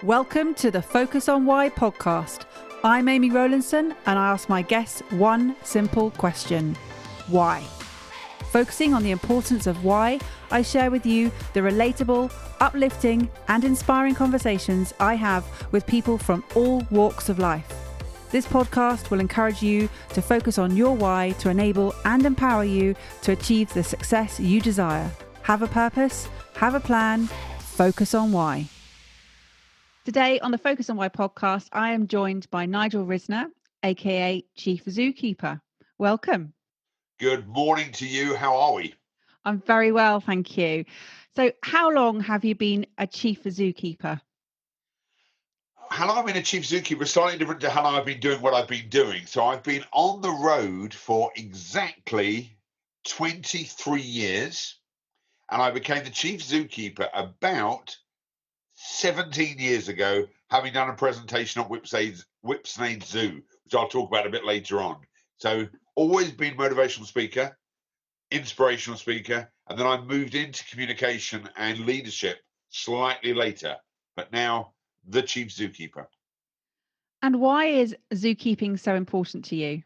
Welcome to the Focus on Why podcast. I'm Amy Rowlandson and I ask my guests one simple question. Why? Focusing on the importance of why, I share with you the relatable, uplifting and inspiring conversations I have with people from all walks of life. This podcast will encourage you to focus on your why to enable and empower you to achieve the success you desire. Have a purpose, have a plan, focus on why. Today on the Focus on Why podcast, I am joined by Nigel Risner, aka Chief Zookeeper. Welcome. Good morning to you. How are we? I'm very well, thank you. So how long have you been a Chief Zookeeper? How long I've been a chief zookeeper is slightly different to how long I've been doing what I've been doing. So I've been on the road for exactly 23 years, and I became the chief zookeeper about 17 years ago, having done a presentation at Whipsnade Zoo, which I'll talk about a bit later on. So always been motivational speaker, inspirational speaker, and then I moved into communication and leadership slightly later, but now the chief zookeeper. And why is zookeeping so important to you?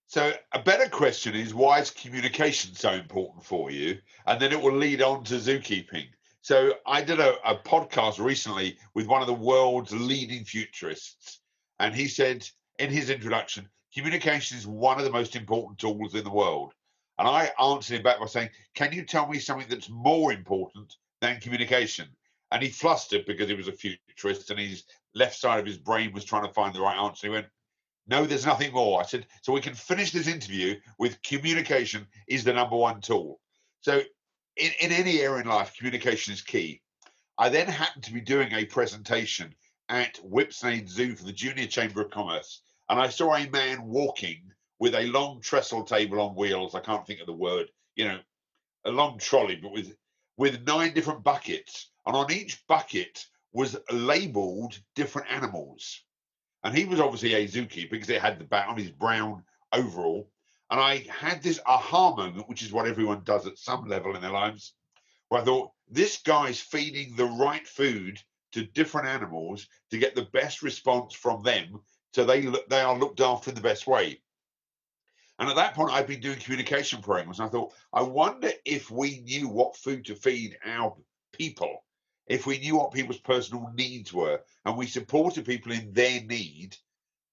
So a better question is, why is communication so important for you? And then it will lead on to zookeeping. So I did a podcast recently with one of the world's leading futurists. And he said in his introduction, communication is one of the most important tools in the world. And I answered him back by saying, can you tell me something that's more important than communication? And he flustered because he was a futurist and his left side of his brain was trying to find the right answer. He went, no, there's nothing more. I said, so we can finish this interview with communication is the number one tool. So in any area in life, communication is key. I then happened to be doing a presentation at Whipsnade Zoo for the Junior Chamber of Commerce. And I saw a man walking with a long trestle table on wheels. I can't think of the word, a long trolley, but with 9 different buckets. And on each bucket was labeled different animals. And he was obviously a zookeeper because it had the bat on his brown overall. And I had this aha moment, which is what everyone does at some level in their lives, where I thought, this guy's feeding the right food to different animals to get the best response from them so they are looked after in the best way. And at that point, I'd been doing communication programs. And I thought, I wonder if we knew what food to feed our people, if we knew what people's personal needs were, and we supported people in their need,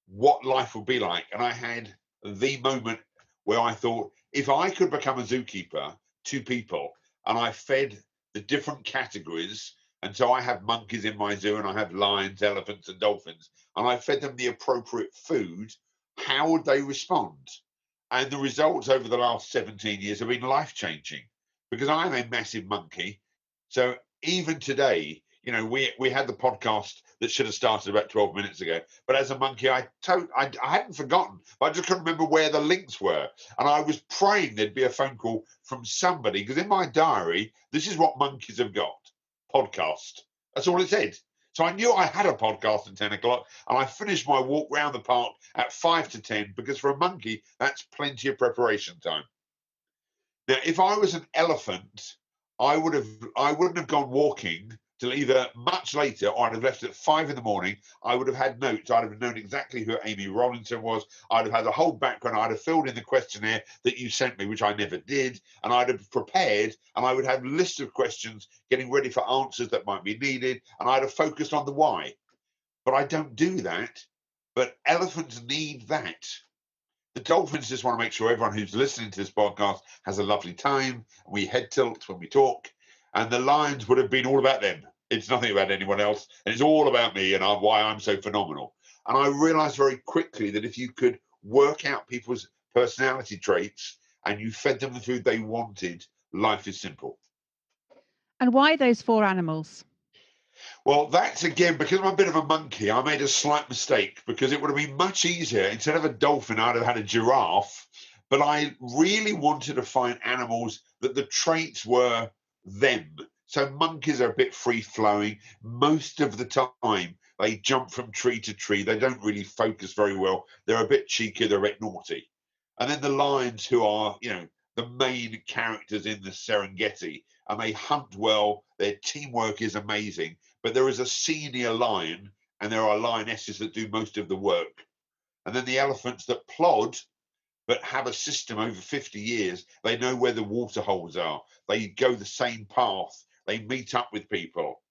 what life would be like. And I had the moment where I thought, if I could become a zookeeper to people and I fed the different categories, and so I have monkeys in my zoo and I have lions, elephants and dolphins, and I fed them the appropriate food, how would they respond? And the results over the last 17 years have been life-changing because I'm a massive monkey. So even today, we had the podcast that should have started about 12 minutes ago. But as a monkey, I hadn't forgotten. But I just couldn't remember where the links were. And I was praying there'd be a phone call from somebody, because in my diary, this is what monkeys have got. Podcast. That's all it said. So I knew I had a podcast at 10 o'clock, and I finished my walk round the park at 5 to 10, because for a monkey, that's plenty of preparation time. Now, if I was an elephant, I wouldn't have gone walking till either much later, or I'd have left at 5 in the morning. I would have had notes. I'd have known exactly who Amy Rowlandson was. I'd have had the whole background. I'd have filled in the questionnaire that you sent me, which I never did. And I'd have prepared, and I would have lists of questions, getting ready for answers that might be needed. And I'd have focused on the why. But I don't do that. But elephants need that. The dolphins just want to make sure everyone who's listening to this podcast has a lovely time. We head tilt when we talk. And the lions would have been all about them. It's nothing about anyone else. And it's all about me and why I'm so phenomenal. And I realized very quickly that if you could work out people's personality traits and you fed them the food they wanted, life is simple. And why those 4 animals? Well, that's again, because I'm a bit of a monkey, I made a slight mistake, because it would have been much easier. Instead of a dolphin, I'd have had a giraffe. But I really wanted to find animals that the traits were them. So monkeys are a bit free-flowing. Most of the time, they jump from tree to tree. They don't really focus very well. They're a bit cheeky. They're a bit naughty. And then the lions, who are, the main characters in the Serengeti, and they hunt well. Their teamwork is amazing. but there is a senior lion and there are lionesses that do most of the work. And then the elephants that plod but have a system over 50 years. They know where the water holes are. They go the same path. They meet up with people.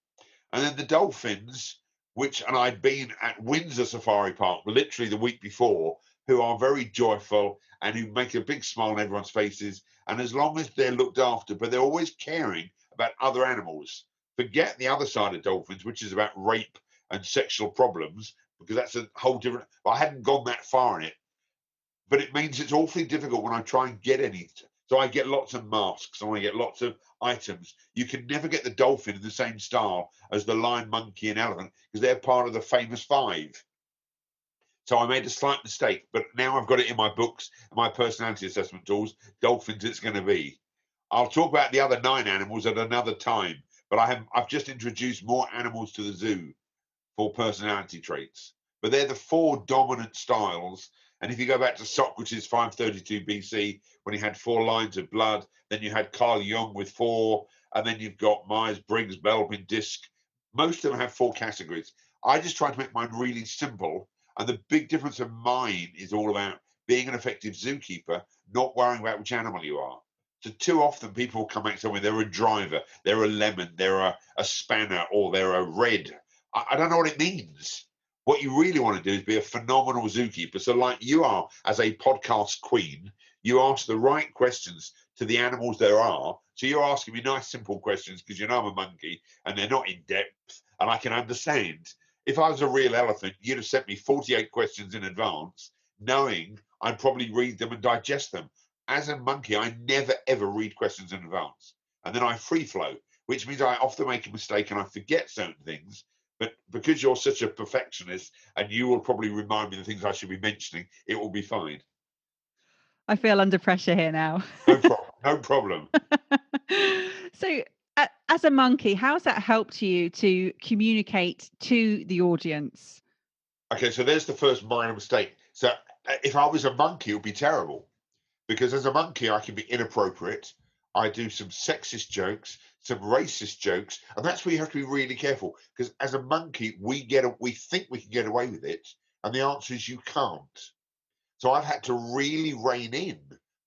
And then the dolphins, and I'd been at Windsor Safari Park literally the week before, who are very joyful and who make a big smile on everyone's faces. And as long as they're looked after, but they're always caring about other animals. Forget the other side of dolphins, which is about rape and sexual problems, because that's a whole different. I hadn't gone that far in it, but it means it's awfully difficult when I try and get any. So I get lots of masks and I get lots of items. You can never get the dolphin in the same style as the lion, monkey, and elephant because they're part of the famous five. So I made a slight mistake, but now I've got it in my books, my personality assessment tools. Dolphins, it's going to be. I'll talk about the other 9 animals at another time, but I've just introduced more animals to the zoo for personality traits. But they're the 4 dominant styles. And if you go back to Socrates 532 BC, when he had 4 lines of blood, then you had Carl Jung with 4, and then you've got Myers-Briggs, Belbin, Disc. Most of them have 4 categories. I just try to make mine really simple. And the big difference of mine is all about being an effective zookeeper, not worrying about which animal you are. So too often people come back and tell me they're a driver, they're a lemon, they're a spanner, or they're a red. I don't know what it means. What you really want to do is be a phenomenal zookeeper. So like you are as a podcast queen, you ask the right questions to the animals there are. So you're asking me nice, simple questions because you know I'm a monkey and they're not in depth and I can understand. If I was a real elephant, you'd have sent me 48 questions in advance, knowing I'd probably read them and digest them. As a monkey, I never, ever read questions in advance. And then I free flow, which means I often make a mistake and I forget certain things. But because you're such a perfectionist and you will probably remind me the things I should be mentioning, it will be fine. I feel under pressure here now. No problem. No problem. So, as a monkey, how's that helped you to communicate to the audience? Okay, so there's the first minor mistake. So if I was a monkey, it would be terrible. Because as a monkey, I can be inappropriate. I do some sexist jokes, some racist jokes, and that's where you have to be really careful. Because as a monkey, we think we can get away with it, and the answer is you can't. So I've had to really rein in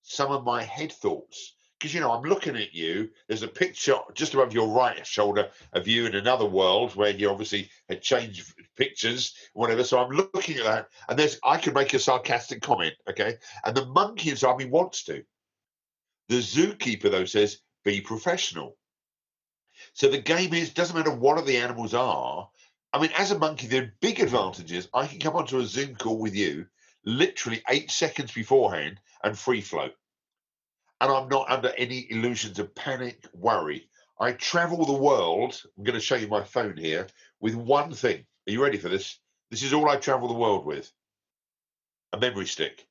some of my head thoughts. Because, I'm looking at you. There's a picture just above your right shoulder of you in another world where you obviously had changed pictures, whatever. So I'm looking at that. And I could make a sarcastic comment, okay? And the monkey inside me wants to. The zookeeper, though, says, be professional. So the game is, doesn't matter what the animals are. I mean, as a monkey, the big advantage is I can come onto a Zoom call with you literally 8 seconds beforehand and free flow. And I'm not under any illusions of panic, worry. I travel the world. I'm going to show you my phone here with one thing. Are you ready for this? This is all I travel the world with. A memory stick.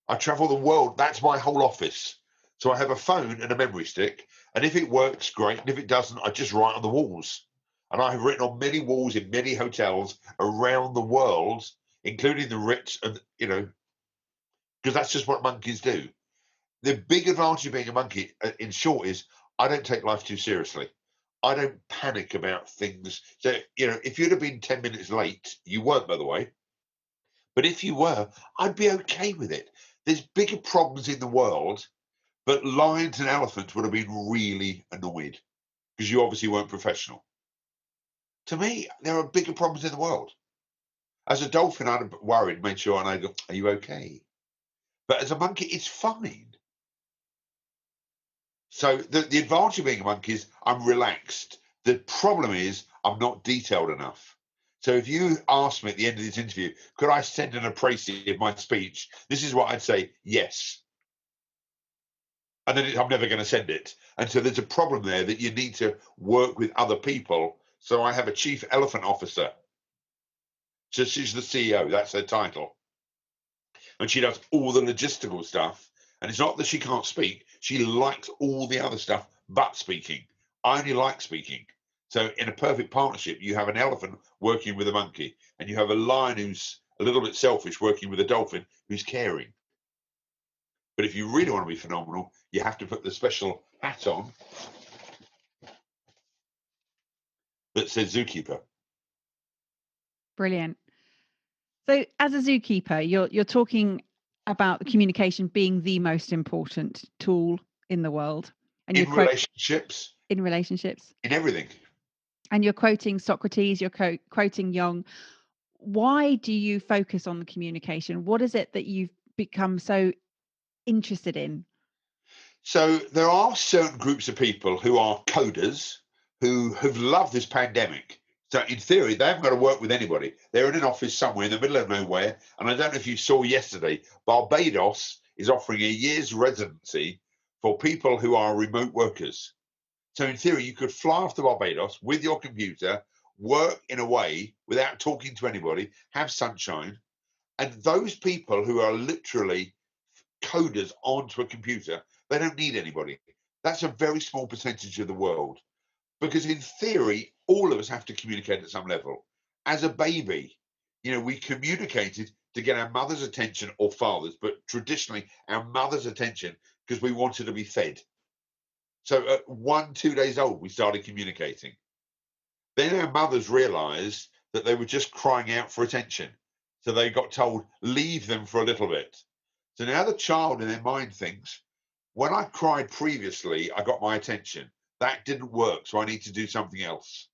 I travel the world. That's my whole office. So I have a phone and a memory stick. And if it works, great. And if it doesn't, I just write on the walls. And I have written on many walls in many hotels around the world, including the Ritz, and because that's just what monkeys do. The big advantage of being a monkey, in short, is I don't take life too seriously. I don't panic about things. So, if you'd have been 10 minutes late, you weren't, by the way. But if you were, I'd be okay with it. There's bigger problems in the world, but lions and elephants would have been really annoyed because you obviously weren't professional. To me, there are bigger problems in the world. As a dolphin, I'd have worried, made sure, and I'd go, are you okay? But as a monkey, it's fine. So the advantage of being a monkey is I'm relaxed. The problem is I'm not detailed enough. So if you ask me at the end of this interview, could I send an appraisal of my speech? This is what I'd say, yes. And then I'm never going to send it. And so there's a problem there that you need to work with other people. So I have a chief elephant officer. So she's the CEO, that's her title. And she does all the logistical stuff. And it's not that she can't speak. She likes all the other stuff but speaking. I only like speaking. So in a perfect partnership, you have an elephant working with a monkey, and you have a lion who's a little bit selfish working with a dolphin who's caring. But if you really want to be phenomenal, you have to put the special hat on. that says zookeeper. Brilliant. So as a zookeeper, you're talking about communication being the most important tool in the world. And In relationships, in relationships. in everything. And you're quoting Socrates, you're quoting Jung. Why do you focus on the communication? What is it that you've become so interested in? So there are certain groups of people who are coders who have loved this pandemic. So in theory, they haven't got to work with anybody. They're in an office somewhere in the middle of nowhere. And I don't know if you saw yesterday, Barbados is offering a year's residency for people who are remote workers. So in theory, you could fly off to Barbados with your computer, work in a way without talking to anybody, have sunshine. And those people who are literally coders onto a computer, they don't need anybody. That's a very small percentage of the world. Because in theory, all of us have to communicate at some level. As a baby, we communicated to get our mother's attention, or father's, but traditionally our mother's attention, because we wanted to be fed. So at 1-2 days old, we started communicating. Then our mothers realized that they were just crying out for attention. So they got told, leave them for a little bit. So now the child in their mind thinks, when I cried previously, I got my attention. That didn't work, so I need to do something else.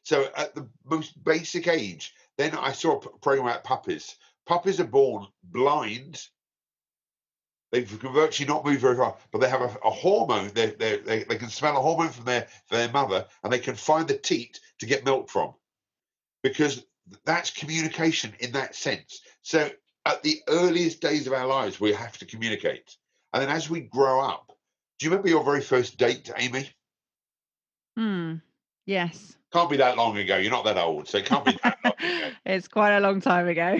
So at the most basic age, then I saw a program about puppies. Puppies are born blind. They can virtually not move very far, but they have a hormone. They can smell a hormone from their mother, and they can find the teat to get milk from, because that's communication in that sense. So at the earliest days of our lives, we have to communicate. And then as we grow up, do you remember your very first date, Amy? Yes. Can't be that long ago. You're not that old, so it can't be that long ago. It's quite a long time ago.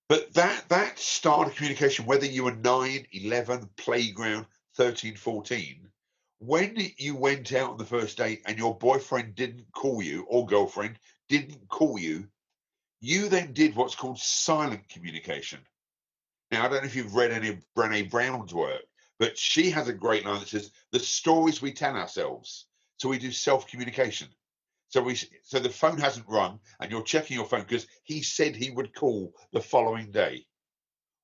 But that start of communication, whether you were 9, 11, playground, 13, 14, when you went out on the first date and your boyfriend didn't call you, or girlfriend didn't call you, you then did what's called silent communication. Now, I don't know if you've read any of Brené Brown's work, but she has a great line that says, the stories we tell ourselves. So we do self-communication. So the phone hasn't rung and you're checking your phone because he said he would call the following day.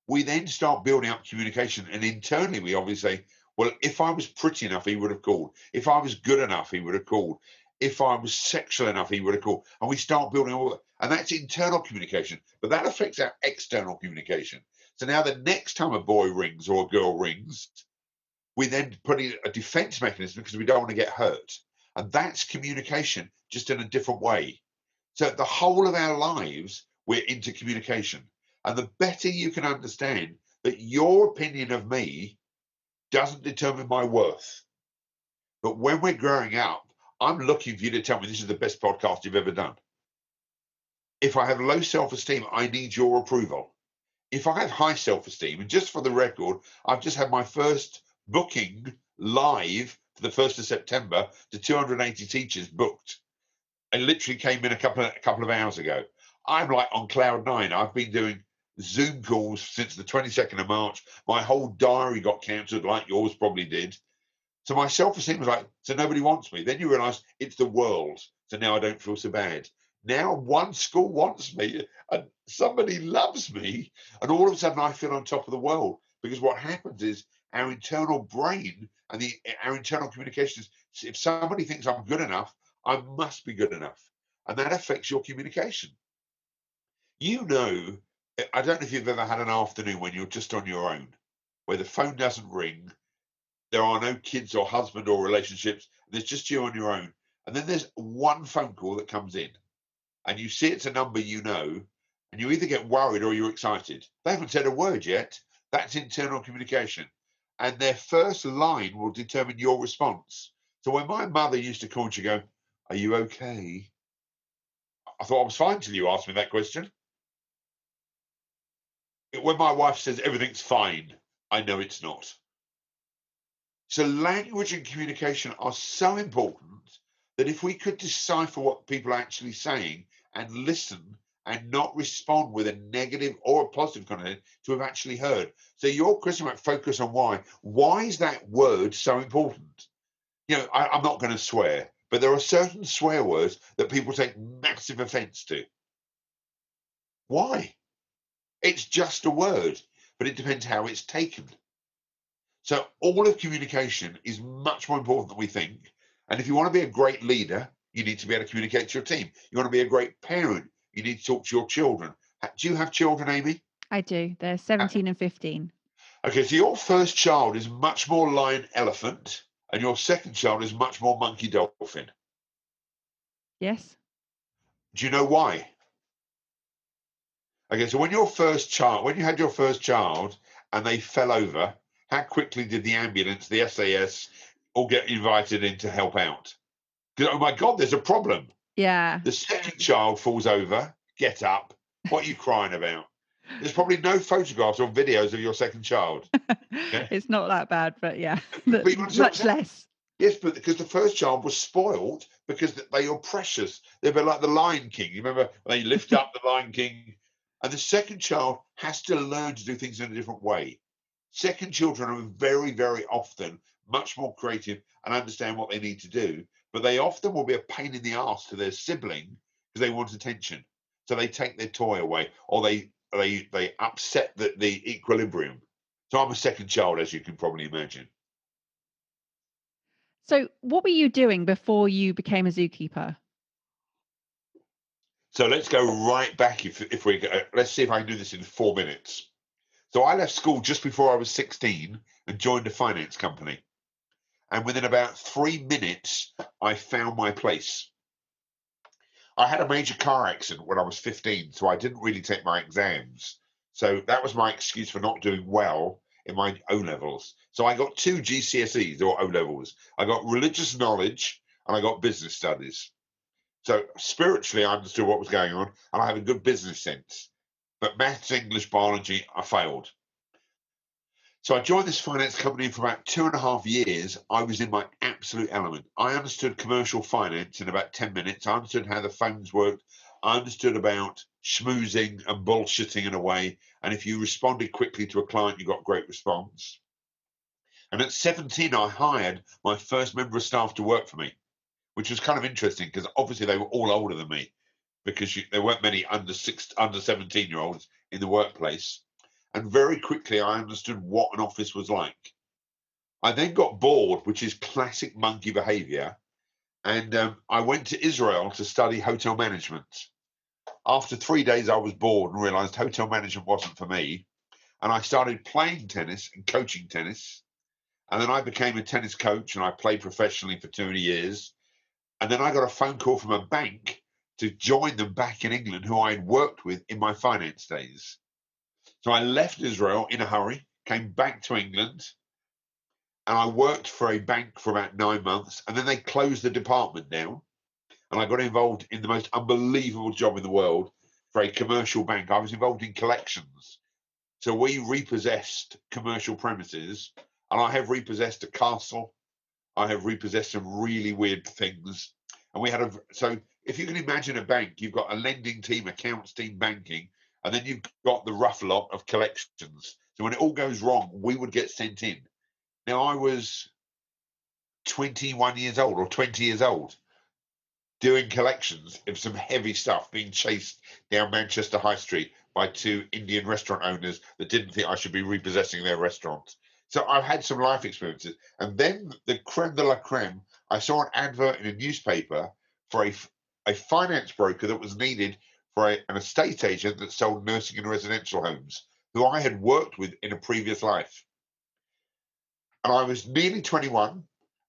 We then start building up communication, and internally we obviously say, well, if I was pretty enough, he would have called. If I was good enough, he would have called. If I was sexual enough, he would have called. And we start building all that. And that's internal communication, but that affects our external communication. So now the next time a boy rings or a girl rings, we then put in a defense mechanism because we don't want to get hurt. And that's communication, just in a different way. So the whole of our lives, we're into communication. And the better you can understand that your opinion of me doesn't determine my worth. But when we're growing up, I'm looking for you to tell me this is the best podcast you've ever done. If I have low self-esteem, I need your approval. If I have high self-esteem, and just for the record, I've just had my first booking live for the 1st of September to 280 teachers booked. I literally came in a couple of hours ago. I'm like on cloud nine. I've been doing Zoom calls since the 22nd of March. My whole diary got cancelled, like yours probably did. So my self-esteem was like, so nobody wants me. Then you realise it's the world. So now I don't feel so bad. Now one school wants me and somebody loves me. And all of a sudden I feel on top of the world. Because what happens is our internal brain and our internal communications, if somebody thinks I'm good enough, I must be good enough. And that affects your communication. I don't know if you've ever had an afternoon when you're just on your own, where the phone doesn't ring, there are no kids or husband or relationships, there's just you on your own. And then there's one phone call that comes in, and you see it's a number you know, and you either get worried or you're excited. They haven't said a word yet. That's internal communication. And their first line will determine your response. So when my mother used to call, she'd go, are you okay? I thought I was fine till you asked me that question. When my wife says everything's fine, I know it's not. So language and communication are so important that if we could decipher what people are actually saying and listen and not respond with a negative or a positive content to have actually heard. So your question about focus on why is that word so important? I'm not going to swear, But there are certain swear words that people take massive offense to. Why? It's just a word, but it depends how it's taken. So all of communication is much more important than we think. And if you want to be a great leader, you need to be able to communicate to your team. You want to be a great parent, you need to talk to your children. Do you have children, Amy? I do. They're 17 and 15. Okay, so your first child is much more lion elephant, and your second child is much more monkey dolphin. Yes. Do you know why? Okay, so when you had your first child and they fell over, how quickly did the ambulance, the SAS, all get invited in to help out? Because, oh my God, there's a problem. Yeah. The second child falls over, get up. What are you crying about? There's probably no photographs or videos of your second child. Okay? It's not that bad, but yeah, But you understand what I'm much saying? less. Yes, but because the first child was spoiled because they are precious. They were like the Lion King. You remember when they lift up the Lion King? And the second child has to learn to do things in a different way. Second children are very, very often much more creative and understand what they need to do, but they often will be a pain in the ass to their sibling because they want attention. So they take their toy away, or they upset the equilibrium. So I'm a second child, as you can probably imagine. So what were you doing before you became a zookeeper? So let's go right back. If we go, let's see if I can do this in 4 minutes. So I left school just before I was 16 and joined a finance company. And within about 3 minutes, I found my place. I had a major car accident when I was 15, so I didn't really take my exams. So that was my excuse for not doing well in my O levels. So I got 2 GCSEs or O levels. I got religious knowledge and I got business studies. So spiritually, I understood what was going on, and I have a good business sense. But maths, English, biology, I failed. So I joined this finance company for about 2.5 years. I was in my absolute element. I understood commercial finance in about 10 minutes. I understood how the phones worked. I understood about schmoozing and bullshitting in a way. And if you responded quickly to a client, you got great response. And at 17, I hired my first member of staff to work for me, which was kind of interesting because obviously they were all older than me because there weren't many under 17-year-olds in the workplace. And very quickly, I understood what an office was like. I then got bored, which is classic monkey behavior. And I went to Israel to study hotel management. After 3 days, I was bored and realized hotel management wasn't for me. And I started playing tennis and coaching tennis. And then I became a tennis coach and I played professionally for 2 years. And then I got a phone call from a bank to join them back in England, who I had worked with in my finance days. So I left Israel in a hurry, came back to England, and I worked for a bank for about 9 months. And then they closed the department down. And I got involved in the most unbelievable job in the world for a commercial bank. I was involved in collections. So we repossessed commercial premises, and I have repossessed a castle. I have repossessed some really weird things. And we had so if you can imagine a bank, you've got a lending team, accounts team, banking, and then you've got the rough lot of collections. So when it all goes wrong, we would get sent in. Now I was 21 years old or 20 years old doing collections of some heavy stuff, being chased down Manchester High Street by 2 Indian restaurant owners that didn't think I should be repossessing their restaurants. So I've had some life experiences. And then the creme de la creme, I saw an advert in a newspaper for a finance broker that was needed for an estate agent that sold nursing and residential homes, who I had worked with in a previous life. And I was nearly 21,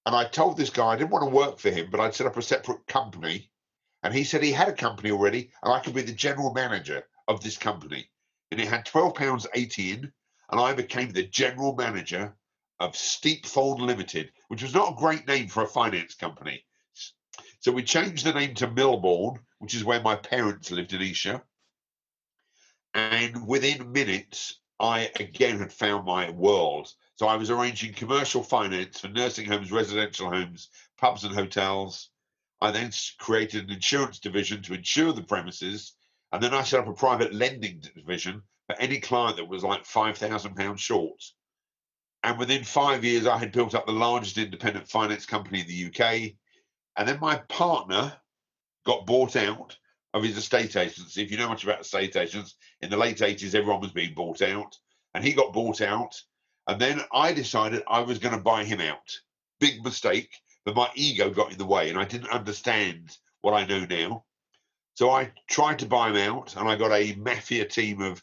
and I told this guy I didn't want to work for him, but I'd set up a separate company. And he said he had a company already, and I could be the general manager of this company. And it had £12.80 in, and I became the general manager of Steepfold Limited, which was not a great name for a finance company. So we changed the name to Milbourne, which is where my parents lived in Esher. And within minutes, I again had found my world. So I was arranging commercial finance for nursing homes, residential homes, pubs and hotels. I then created an insurance division to insure the premises. And then I set up a private lending division for any client that was like £5,000 short. And within 5 years, I had built up the largest independent finance company in the UK. And then my partner got bought out of his estate agency. If you know much about estate agents, in the late 80s, everyone was being bought out. And he got bought out. And then I decided I was going to buy him out. Big mistake, but my ego got in the way and I didn't understand what I know now. So I tried to buy him out, and I got a mafia team of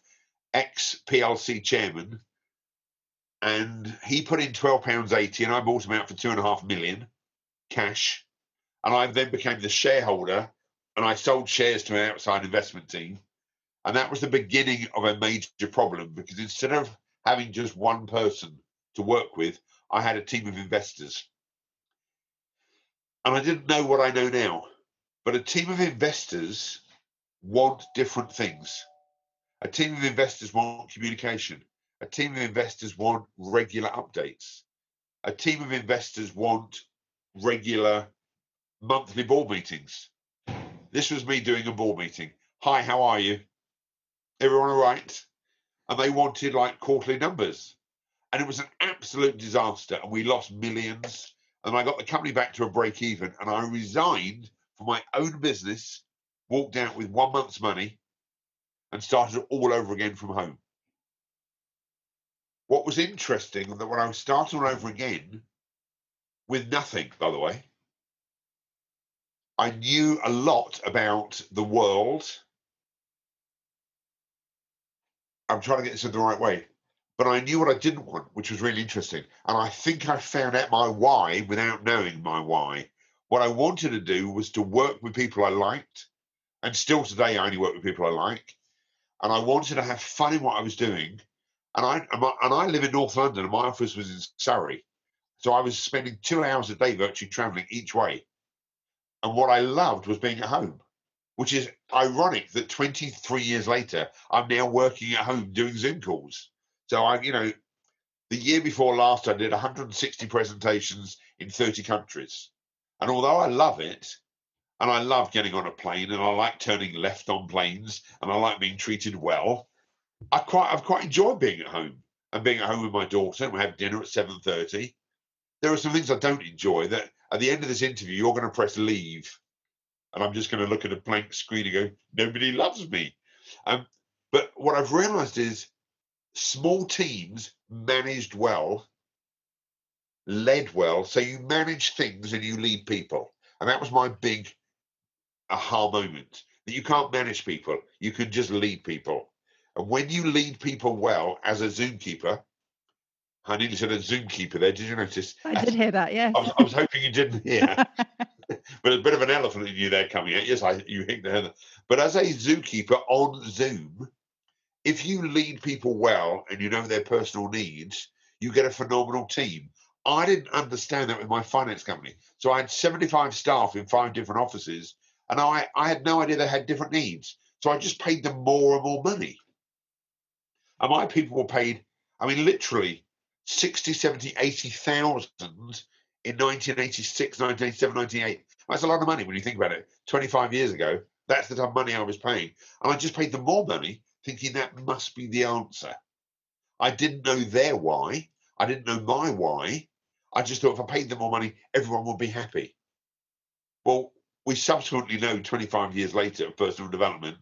ex-PLC chairmen, and he put in £12.80, and I bought him out for £2.5 million cash. And I then became the shareholder, and I sold shares to an outside investment team. And that was the beginning of a major problem, because instead of having just one person to work with, I had a team of investors. And I didn't know what I know now, but a team of investors want different things. A team of investors want communication. A team of investors want regular updates. A team of investors want regular monthly board meetings. This was me doing a board meeting. Hi, how are you? Everyone all right? And they wanted like quarterly numbers. And it was an absolute disaster. And we lost millions. And I got the company back to a break even. And I resigned from my own business, walked out with 1 month's money, and started all over again from home. What was interesting was that when I was starting all over again, with nothing, by the way, I knew a lot about the world. I'm trying to get this in the right way, but I knew what I didn't want, which was really interesting. And I think I found out my why without knowing my why. What I wanted to do was to work with people I liked, and still today I only work with people I like. And I wanted to have fun in what I was doing. And I live in North London, and my office was in Surrey. So I was spending 2 hours a day virtually traveling each way. And what I loved was being at home, which is ironic that 23 years later, I'm now working at home doing Zoom calls. So the year before last, I did 160 presentations in 30 countries. And although I love it, and I love getting on a plane, and I like turning left on planes, and I like being treated well, I've quite enjoyed being at home and being at home with my daughter. We have dinner at 7:30. There are some things I don't enjoy that at the end of this interview, you're going to press leave. And I'm just going to look at a blank screen and go, nobody loves me. But what I've realized is small teams managed well, led well. So you manage things and you lead people. And that was my big aha moment, that you can't manage people. You can just lead people. And when you lead people well as a Zoom keeper, I nearly said a Zoom keeper there. Did you notice? I did hear that, yes. I was hoping you didn't hear. But a bit of an elephant in you there coming out. Yes, you hit the head. But as a zookeeper on Zoom, if you lead people well and you know their personal needs, you get a phenomenal team. I didn't understand that with my finance company. So I had 75 staff in 5 different offices, and I had no idea they had different needs. So I just paid them more and more money. And my people were paid, literally 60, 70, 80,000 in 1986, 1987, 1998. That's a lot of money when you think about it. 25 years ago, that's the type of money I was paying. And I just paid them more money, thinking that must be the answer. I didn't know their why. I didn't know my why. I just thought if I paid them more money, everyone would be happy. Well, we subsequently know 25 years later of personal development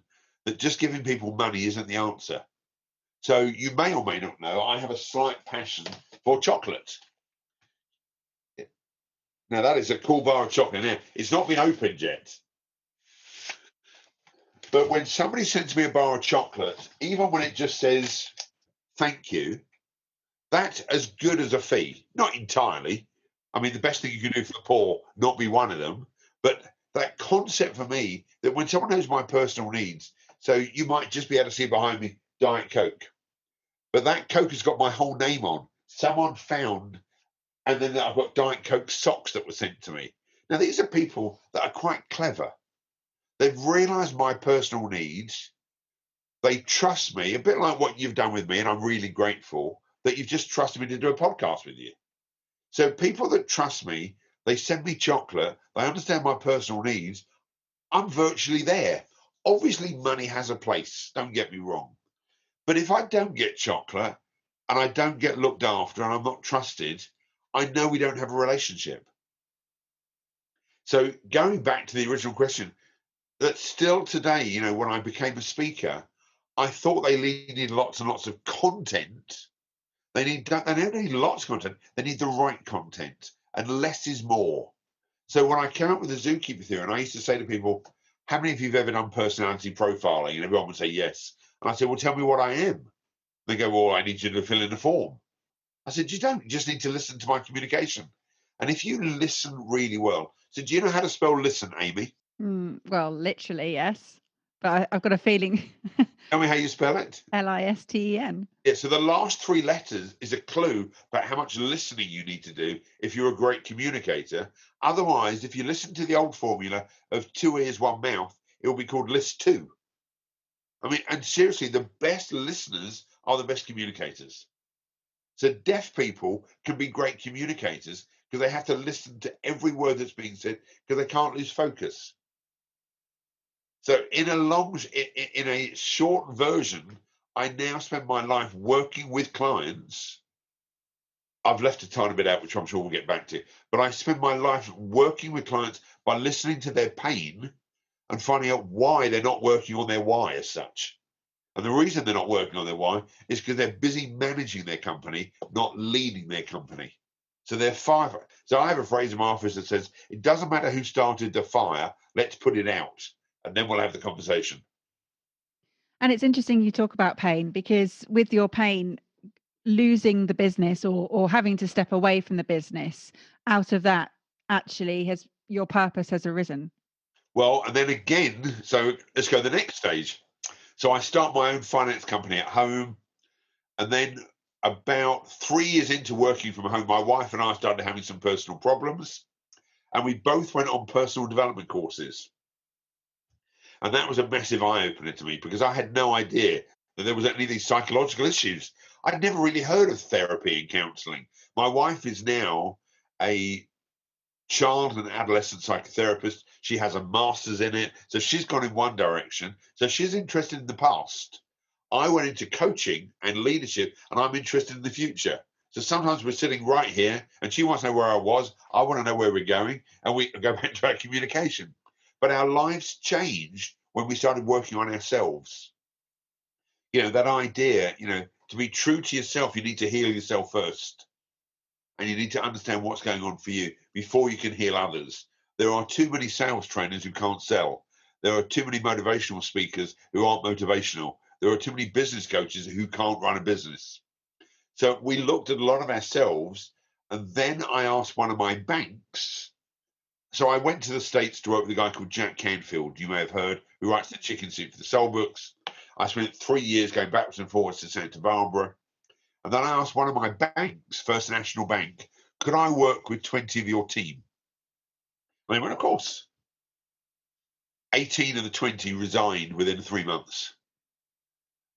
that just giving people money isn't the answer. So you may or may not know, I have a slight passion for chocolate. Now, that is a cool bar of chocolate. Now, it's not been opened yet. But when somebody sends me a bar of chocolate, even when it just says, thank you, that's as good as a fee. Not entirely. The best thing you can do for the poor, not be one of them. But that concept for me, that when someone knows my personal needs, so you might just be able to see behind me, Diet Coke. But that Coke has got my whole name on. Someone found, and then I've got Diet Coke socks that were sent to me. Now, these are people that are quite clever. They've realized my personal needs. They trust me, a bit like what you've done with me, and I'm really grateful that you've just trusted me to do a podcast with you. So people that trust me, they send me chocolate, they understand my personal needs. I'm virtually there. Obviously, money has a place, don't get me wrong. But if I don't get chocolate and I don't get looked after and I'm not trusted, I know we don't have a relationship. So going back to the original question, that still today, when I became a speaker, I thought they needed lots and lots of content. They don't need lots of content. They need the right content, and less is more. So when I came up with the zookeeper theory, and I used to say to people, how many of you have ever done personality profiling? And everyone would say yes. And I said, well, tell me what I am. They go, well, I need you to fill in a form. I said, you don't. You just need to listen to my communication. And if you listen really well. So do you know how to spell listen, Amy? Well, literally, yes. But I've got a feeling. Tell me how you spell it. Listen. Yeah, so the last three letters is a clue about how much listening you need to do if you're a great communicator. Otherwise, if you listen to the old formula of 2 ears, 1 mouth, it will be called list 2. I mean, and seriously, the best listeners are the best communicators. So deaf people can be great communicators because they have to listen to every word that's being said because they can't lose focus. So in a short version, I now spend my life working with clients. I've left a tiny bit out, which I'm sure we'll get back to. But I spend my life working with clients by listening to their pain and finding out why they're not working on their why as such. And the reason they're not working on their why is because they're busy managing their company, not leading their company. So they're fire. So I have a phrase in my office that says, it doesn't matter who started the fire, let's put it out. And then we'll have the conversation. And it's interesting you talk about pain, because with your pain, losing the business or having to step away from the business, out of that actually your purpose has arisen. Well, and then again, so let's go to the next stage. So I start my own finance company at home. And then about 3 years into working from home, my wife and I started having some personal problems. And we both went on personal development courses. And that was a massive eye-opener to me because I had no idea that there was any of these psychological issues. I'd never really heard of therapy and counseling. My wife is now a child and adolescent psychotherapist. She has a master's in it. So she's gone in one direction. So she's interested in the past. I went into coaching and leadership, and I'm interested in the future. So sometimes we're sitting right here, and she wants to know where I was. I want to know where we're going, and we go back to our communication. But our lives changed when we started working on ourselves. That idea, to be true to yourself, you need to heal yourself first. And you need to understand what's going on for you before you can heal others. There are too many sales trainers who can't sell. There are too many motivational speakers who aren't motivational. There are too many business coaches who can't run a business. So we looked at a lot of ourselves, and then I asked one of my banks. So I went to the States to work with a guy called Jack Canfield, you may have heard, who writes the Chicken Soup for the Soul books. I spent 3 years going backwards and forwards to Santa Barbara. And then I asked one of my banks, First National Bank, could I work with 20 of your team? And they went, of course. 18 of the 20 resigned within 3 months.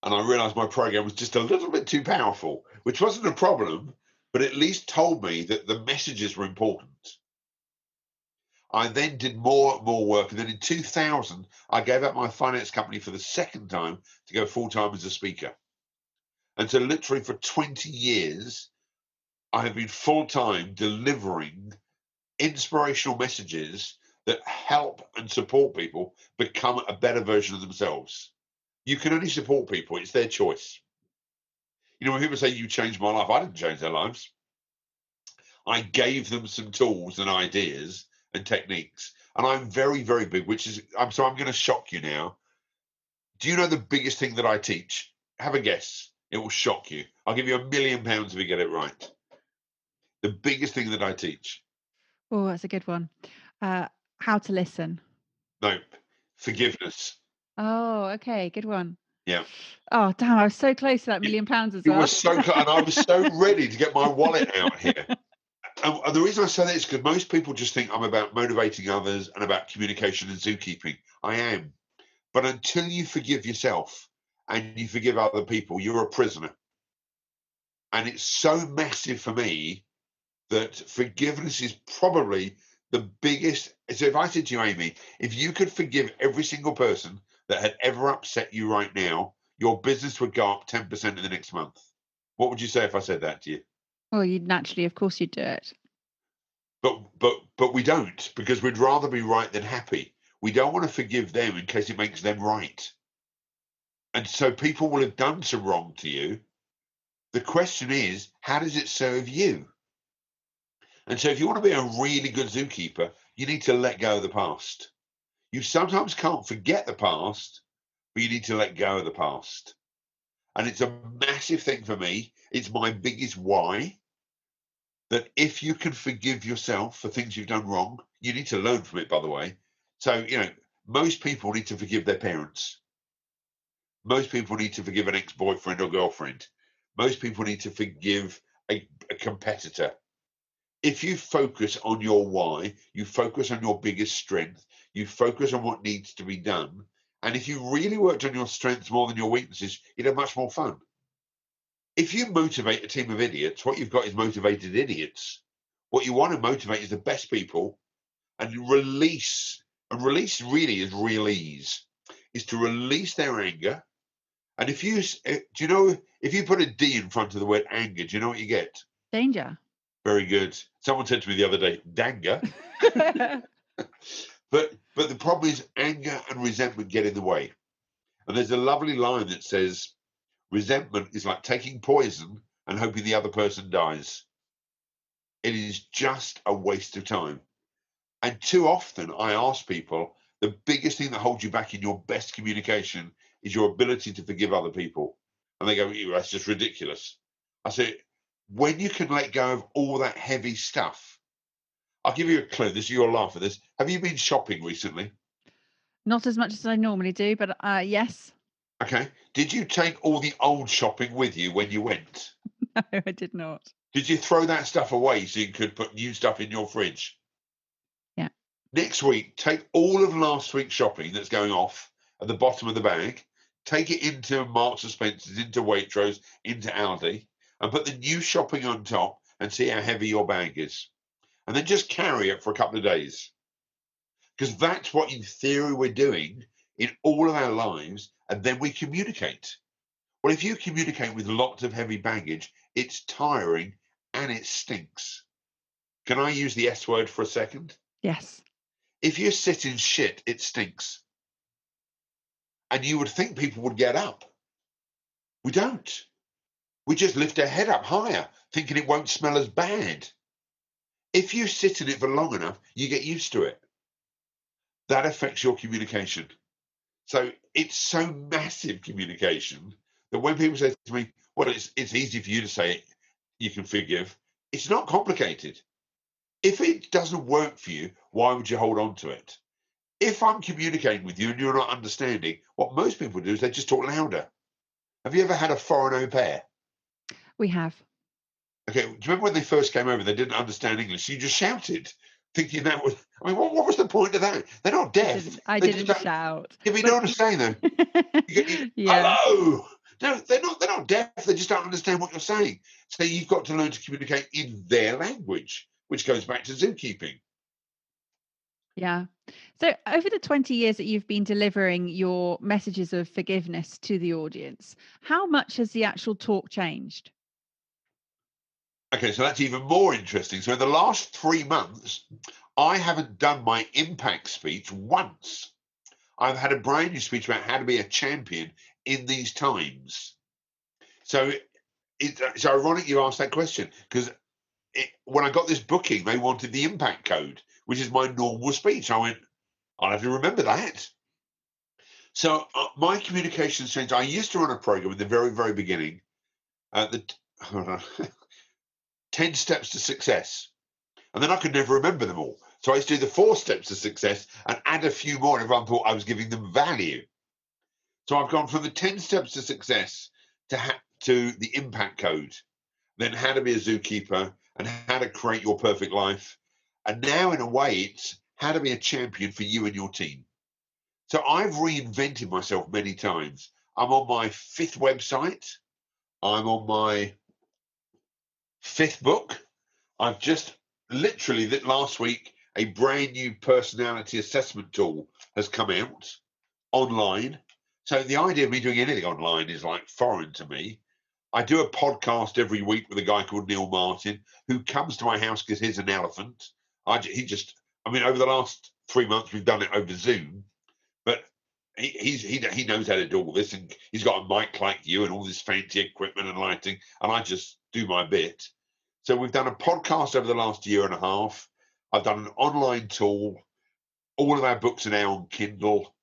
And I realized my program was just a little bit too powerful, which wasn't a problem, but at least told me that the messages were important. I then did more and more work. And then in 2000, I gave up my finance company for the second time to go full-time as a speaker. And so literally for 20 years, I have been full-time delivering inspirational messages that help and support people become a better version of themselves. You can only support people. It's their choice. When people say you changed my life, I didn't change their lives. I gave them some tools and ideas and techniques. And I'm very, very big, I'm going to shock you now. Do you know the biggest thing that I teach? Have a guess. It will shock you. I'll give you £1 million if you get it right. The biggest thing that I teach. Oh, that's a good one. How to listen. Nope. Forgiveness. Oh, okay. Good one. Yeah. Oh, damn. I was so close to that £1 million as well. You were so close, and I was so ready to get my wallet out here. And the reason I say that is because most people just think I'm about motivating others and about communication and zookeeping. I am. But until you forgive yourself and you forgive other people, you're a prisoner. And it's so massive for me that forgiveness is probably the biggest. So if I said to you, Amy, if you could forgive every single person that had ever upset you right now, your business would go up 10% in the next month. What would you say if I said that to you? Well, you'd naturally, of course, you'd do it. But we don't, because we'd rather be right than happy. We don't want to forgive them in case it makes them right. And so people will have done some wrong to you. The question is, how does it serve you? And so if you want to be a really good zookeeper, you need to let go of the past. You sometimes can't forget the past, but you need to let go of the past. And it's a massive thing for me. It's my biggest why. That if you can forgive yourself for things you've done wrong, you need to learn from it, by the way. So, most people need to forgive their parents. Most people need to forgive an ex-boyfriend or girlfriend. Most people need to forgive a competitor. If you focus on your why, you focus on your biggest strength, you focus on what needs to be done, and if you really worked on your strengths more than your weaknesses, you'd have much more fun. If you motivate a team of idiots, what you've got is motivated idiots. What you want to motivate is the best people, and release really is release, is to release their anger. And if you put a D in front of the word anger, do you know what you get? Danger. Very good. Someone said to me the other day, danger. But the problem is anger and resentment get in the way. And there's a lovely line that says, resentment is like taking poison and hoping the other person dies. It is just a waste of time. And too often I ask people, the biggest thing that holds you back in your best communication is your ability to forgive other people. And they go, that's just ridiculous. I say, when you can let go of all that heavy stuff, I'll give you a clue. You'll laugh at this. Have you been shopping recently? Not as much as I normally do, but yes. Okay. Did you take all the old shopping with you when you went? No, I did not. Did you throw that stuff away so you could put new stuff in your fridge? Yeah. Next week, take all of last week's shopping that's going off at the bottom of the bag, take it into Marks and Spencer's, into Waitrose, into Aldi, and put the new shopping on top and see how heavy your bag is. And then just carry it for a couple of days. Because that's what, in theory, we're doing in all of our lives, and then we communicate. Well, if you communicate with lots of heavy baggage, it's tiring and it stinks. Can I use the S word for a second? Yes. If you sit in shit, it stinks. And you would think people would get up. We don't. We just lift our head up higher, thinking it won't smell as bad. If you sit in it for long enough, you get used to it. That affects your communication. So it's so massive, communication, that when people say to me, well, it's easy for you to say it, you can forgive, it's not complicated. If it doesn't work for you, why would you hold on to it? If I'm communicating with you and you're not understanding, what most people do is they just talk louder. Have you ever had a foreign au pair? We have. Okay, do you remember when they first came over, they didn't understand English, you just shouted, thinking that was, what was the point of that? They're not deaf. I didn't shout. If you don't understand them, Yeah. hello. No, they're not deaf, they just don't understand what you're saying. So you've got to learn to communicate in their language, which goes back to zookeeping. Yeah. So over the 20 years that you've been delivering your messages of forgiveness to the audience, how much has the actual talk changed? Okay, so that's even more interesting. So in the last 3 months, I haven't done my impact speech once. I've had a brand new speech about how to be a champion in these times. So it's ironic you asked that question, because when I got this booking, they wanted the impact code, which is my normal speech. I went, I'll have to remember that. So my communications changed. I used to run a program in the very, very beginning, 10 steps to success. And then I could never remember them all. So I used to do the 4 steps to success and add a few more if everyone thought I was giving them value. So I've gone from the 10 steps to success to the impact code, then how to be a zookeeper and how to create your perfect life. And now, in a way, it's how to be a champion for you and your team. So I've reinvented myself many times. I'm on my 5th website. I'm on my 5th book. I've just literally last week, a brand new personality assessment tool has come out online. So the idea of me doing anything online is like foreign to me. I do a podcast every week with a guy called Neil Martin, who comes to my house because he's an elephant. Over the last 3 months, we've done it over Zoom, but he knows how to do all this, and he's got a mic like you and all this fancy equipment and lighting, and I just do my bit. So we've done a podcast over the last year and a half. I've done an online tool. All of our books are now on Kindle.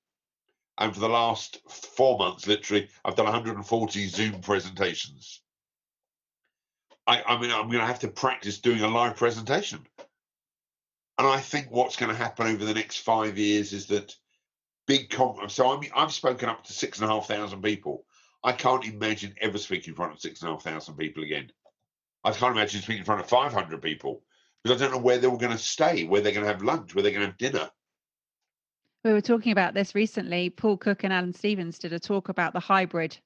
And for the last 4 months, literally, I've done 140 Zoom presentations. I'm going to have to practice doing a live presentation. And I think what's going to happen over the next 5 years is that I've spoken up to 6,500 people. I can't imagine ever speaking in front of 6,500 people again. I can't imagine speaking in front of 500 people because I don't know where they're all going to stay, where they're going to have lunch, where they're going to have dinner. We were talking about this recently. Paul Cook and Alan Stevens did a talk about the hybrid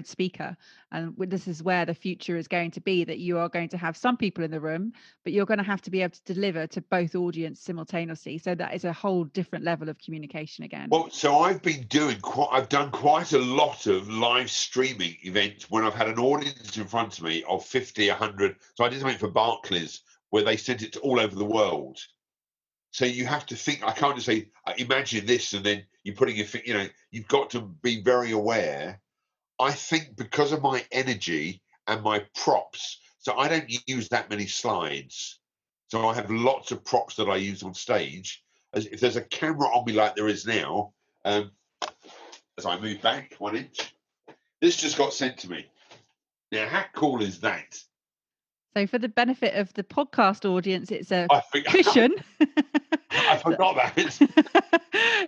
speaker. And this is where the future is going to be, that you are going to have some people in the room, but you're going to have to be able to deliver to both audience simultaneously. So that is a whole different level of communication again. Well, so I've done quite a lot of live streaming events when I've had an audience in front of me of 50, 100. So I did something for Barclays where they sent it to all over the world. So you have to think, I can't just say, imagine this, and then you're putting you've got to be very aware. I think because of my energy and my props, so I don't use that many slides. So I have lots of props that I use on stage. If there's a camera on me like there is now, as I move back 1 inch, this just got sent to me. Now, how cool is that? So for the benefit of the podcast audience, it's a cushion. I forgot that.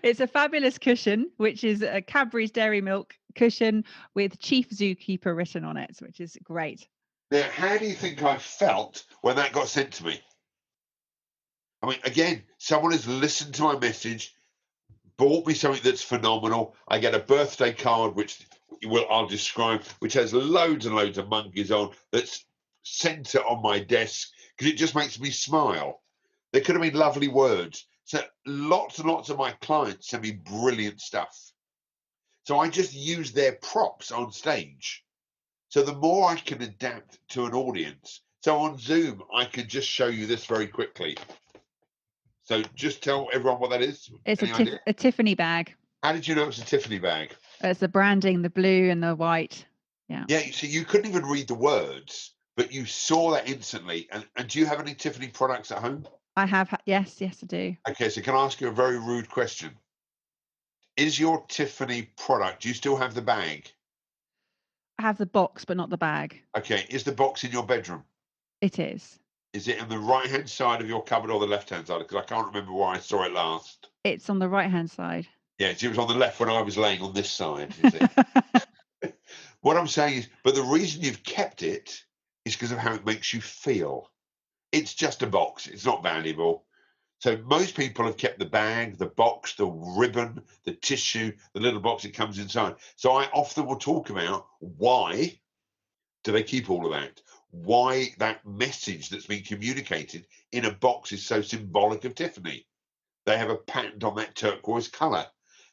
It's a fabulous cushion, which is a Cadbury's Dairy Milk cushion with Chief Zookeeper written on it, which is great. Now, how do you think I felt when that got sent to me? I mean, again, someone has listened to my message, bought me something that's phenomenal. I get a birthday card, which I'll describe, which has loads and loads of monkeys on, that's center on my desk because it just makes me smile. There could have been lovely words. So lots and lots of my clients send me brilliant stuff. So I just use their props on stage. So the more I can adapt to an audience. So on Zoom, I can just show you this very quickly. So just tell everyone what that is. It's a Tiffany bag. How did you know it's a Tiffany bag? It's the branding, the blue and the white. Yeah. Yeah, so you couldn't even read the words, but you saw that instantly. And do you have any Tiffany products at home? I have. Yes, I do. Okay, so can I ask you a very rude question? Is your Tiffany product, do you still have the bag? I have the box, but not the bag. Okay, is the box in your bedroom? It is. Is it on the right-hand side of your cupboard or the left-hand side? Because I can't remember where I saw it last. It's on the right-hand side. Yeah, it was on the left when I was laying on this side. You see? What I'm saying is, but the reason you've kept it is because of how it makes you feel. It's just a box. It's not valuable. So most people have kept the bag, the box, the ribbon, the tissue, the little box it comes inside. So I often will talk about why do they keep all of that? Why that message that's been communicated in a box is so symbolic of Tiffany. They have a patent on that turquoise color.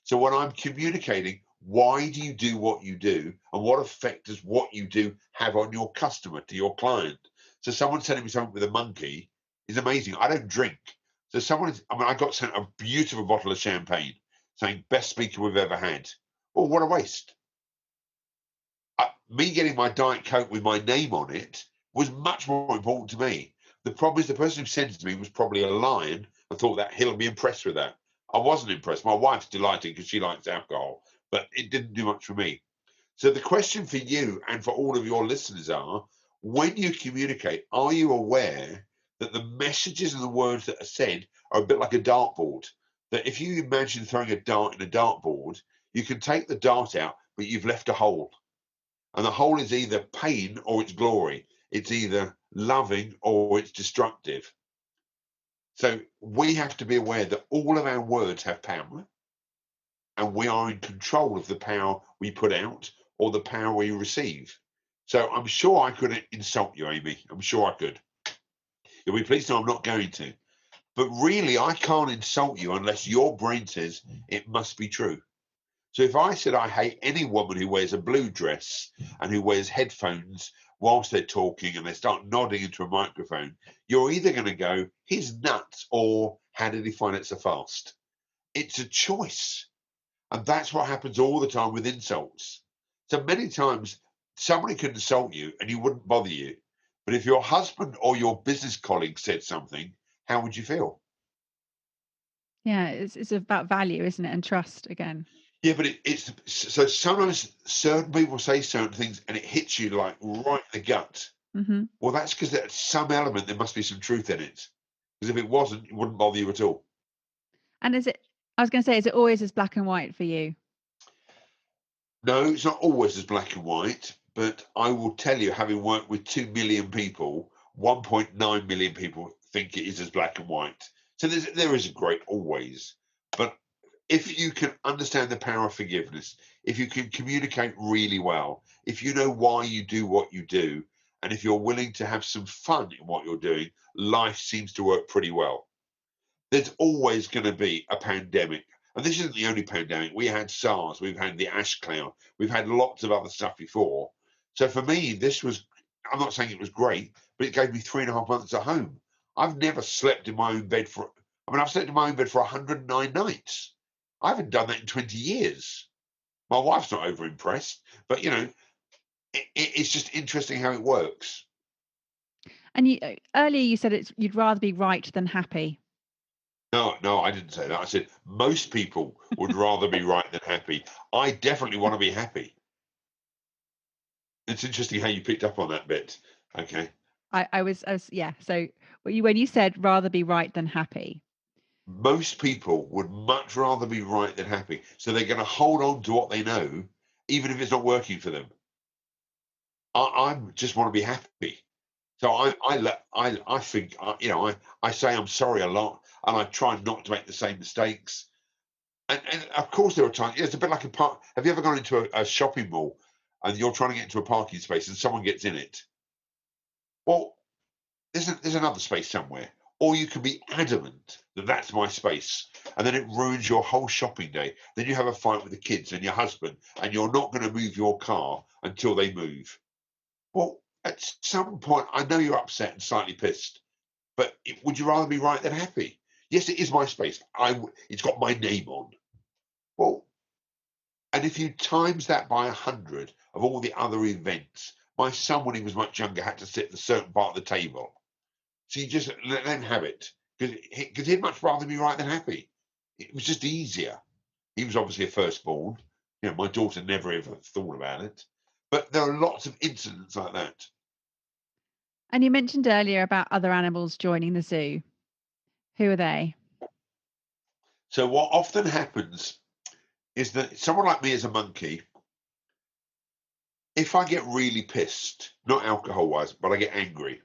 So when I'm communicating, why do you do what you do and what effect does what you do have on your customer, to your client? So someone sending me something with a monkey is amazing. I don't drink. So I got sent a beautiful bottle of champagne saying best speaker we've ever had. Oh, what a waste. Me getting my Diet Coke with my name on it was much more important to me. The problem is the person who sent it to me was probably a lion and thought that he'll be impressed with that. I wasn't impressed. My wife's delighted because she likes alcohol, but it didn't do much for me. So the question for you and for all of your listeners are, when you communicate, are you aware that the messages and the words that are said are a bit like a dartboard? That if you imagine throwing a dart in a dartboard, you can take the dart out, but you've left a hole. And the hole is either pain or it's glory. It's either loving or it's destructive. So we have to be aware that all of our words have power, and we are in control of the power we put out or the power we receive. So I'm sure I could insult you, Amy. I'm sure I could. You'll be pleased to know I'm not going to. But really, I can't insult you unless your brain says it must be true. So if I said I hate any woman who wears a blue dress and who wears headphones whilst they're talking and they start nodding into a microphone, you're either going to go, he's nuts, or how did he find it so fast? It's a choice. And that's what happens all the time with insults. So many times somebody could insult you and you wouldn't bother you. But if your husband or your business colleague said something, how would you feel? Yeah, it's about value, isn't it? And trust again. Yeah, but it's so sometimes certain people say certain things and it hits you like right in the gut. Hmm. Well, that's because at some element there must be some truth in it. Because if it wasn't, it wouldn't bother you at all. And I was going to say, is it always as black and white for you? No, it's not always as black and white, but I will tell you, having worked with 2 million people, 1.9 million people think it is as black and white. So there is a great always. But if you can understand the power of forgiveness, if you can communicate really well, if you know why you do what you do, and if you're willing to have some fun in what you're doing, life seems to work pretty well. There's always going to be a pandemic. And this isn't the only pandemic. We had SARS, we've had the ash cloud, we've had lots of other stuff before. So for me, this was, I'm not saying it was great, but it gave me 3.5 months at home. I've never slept in my own bed I've slept in my own bed for 109 nights. I haven't done that in 20 years. My wife's not over impressed, but it's just interesting how it works. And earlier you said you'd rather be right than happy. No, I didn't say that. I said most people would rather be right than happy. I definitely want to be happy. It's interesting how you picked up on that bit. Okay. I was yeah. So when you said rather be right than happy. Most people would much rather be right than happy. So they're going to hold on to what they know, even if it's not working for them. I just want to be happy. So I think, I say I'm sorry a lot and I try not to make the same mistakes. And of course, there are times. It's a bit like a park. Have you ever gone into a shopping mall and you're trying to get into a parking space and someone gets in it? Well, there's another space somewhere, or you can be adamant that that's my space, and then it ruins your whole shopping day. Then you have a fight with the kids and your husband, and you're not going to move your car until they move. Well, at some point, I know you're upset and slightly pissed, but would you rather be right than happy? Yes, it is my space. It's got my name on. Well, and if you times that by 100 of all the other events, my son, when he was much younger, had to sit at a certain part of the table. So you just let them have it because he'd much rather be right than happy. It was just easier. He was obviously a firstborn. My daughter never ever thought about it. But there are lots of incidents like that. And you mentioned earlier about other animals joining the zoo. Who are they? So what often happens is that someone like me as a monkey, if I get really pissed, not alcohol wise, but I get angry,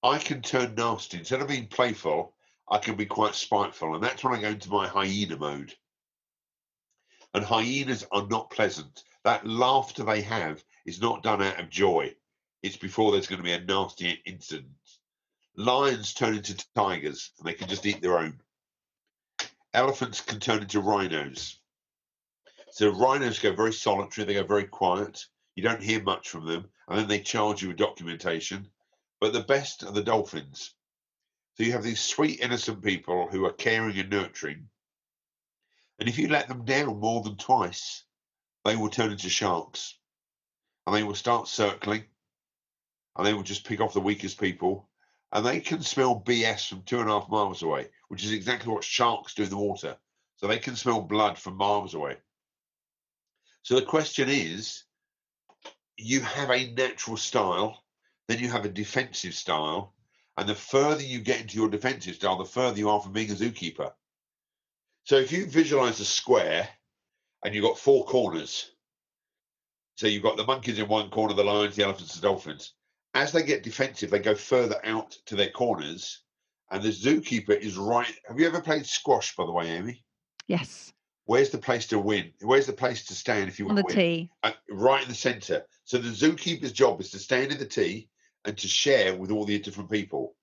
I can turn nasty. Instead of being playful, I can be quite spiteful. And that's when I go into my hyena mode. And hyenas are not pleasant. That laughter they have is not done out of joy. It's before there's going to be a nasty incident. Lions turn into tigers and they can just eat their own. Elephants can turn into rhinos. So rhinos go very solitary, they go very quiet. You don't hear much from them, and then they charge you with documentation. But the best are the dolphins. So you have these sweet, innocent people who are caring and nurturing. And if you let them down more than twice, they will turn into sharks. And they will start circling. And they will just pick off the weakest people. And they can smell BS from 2.5 miles away, which is exactly what sharks do in the water. So they can smell blood from miles away. So the question is, you have a natural style, then you have a defensive style. And the further you get into your defensive style, the further you are from being a zookeeper. So if you visualize a square and you've got 4 corners, so you've got the monkeys in one corner, the lions, the elephants, the dolphins. As they get defensive, they go further out to their corners, and the zookeeper is right. Have you ever played squash, by the way, Amy? Yes. Where's the place to win? Where's the place to stand if you On want the to win? tee. Right in the centre. So the zookeeper's job is to stand in the tee and to share with all the different people.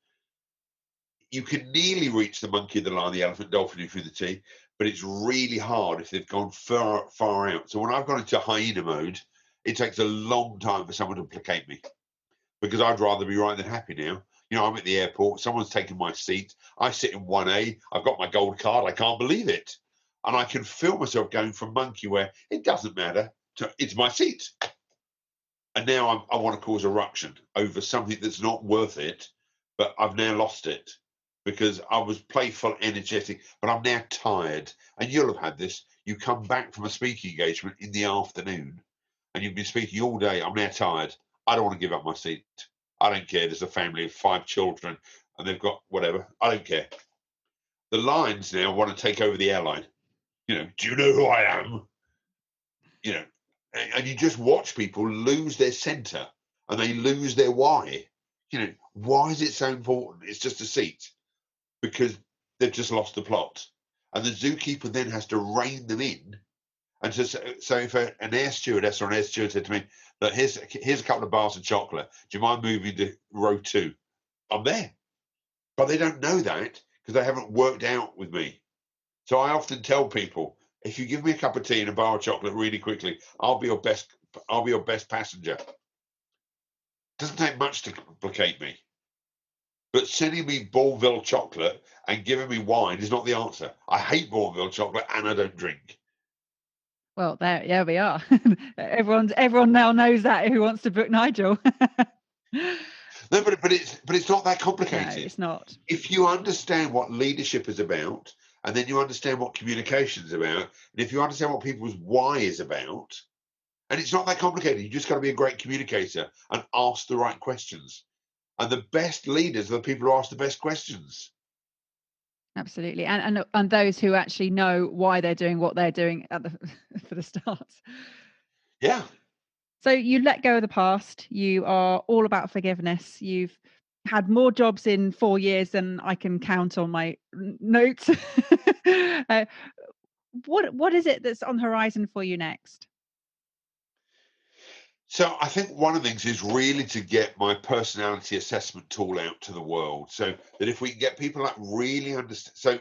You can nearly reach the monkey, the lion, the elephant, dolphin through the tee, but it's really hard if they've gone far out. So when I've gone into hyena mode, it takes a long time for someone to placate me, because I'd rather be right than happy now. I'm at the airport, someone's taken my seat, I sit in 1A, I've got my gold card, I can't believe it. And I can feel myself going from monkey where it doesn't matter to it's my seat. And now I want to cause a ruction over something that's not worth it, but I've now lost it because I was playful, energetic, but I'm now tired. And you'll have had this. You come back from a speaking engagement in the afternoon and you've been speaking all day. I'm now tired. I don't want to give up my seat. I don't care. There's a family of 5 children and they've got whatever. I don't care. The lines now want to take over the airline. Do you know who I am? And you just watch people lose their center and they lose their why. Why is it so important? It's just a seat, because they've just lost the plot. And the zookeeper then has to rein them in. And so if an air stewardess or an air steward said to me, look, here's a couple of bars of chocolate, do you mind moving to row 2? I'm there. But they don't know that because they haven't worked out with me. So I often tell people, if you give me a cup of tea and a bar of chocolate really quickly, I'll be your best passenger. It doesn't take much to placate me. But sending me Bourneville chocolate and giving me wine is not the answer. I hate Bourneville chocolate and I don't drink. Well, there we are. Everyone now knows that who wants to book Nigel. No, but it's not that complicated. No, it's not. If you understand what leadership is about, and then you understand what communication is about, and if you understand what people's why is about, and it's not that complicated. You just got to be a great communicator and ask the right questions. And the best leaders are the people who ask the best questions. Absolutely, and those who actually know why they're doing what they're doing for the start. Yeah. So you let go of the past. You are all about forgiveness. You've had more jobs in 4 years than I can count on my notes. What is it that's on the horizon for you next? So I think one of the things is really to get my personality assessment tool out to the world, so that if we can get people that really understand. So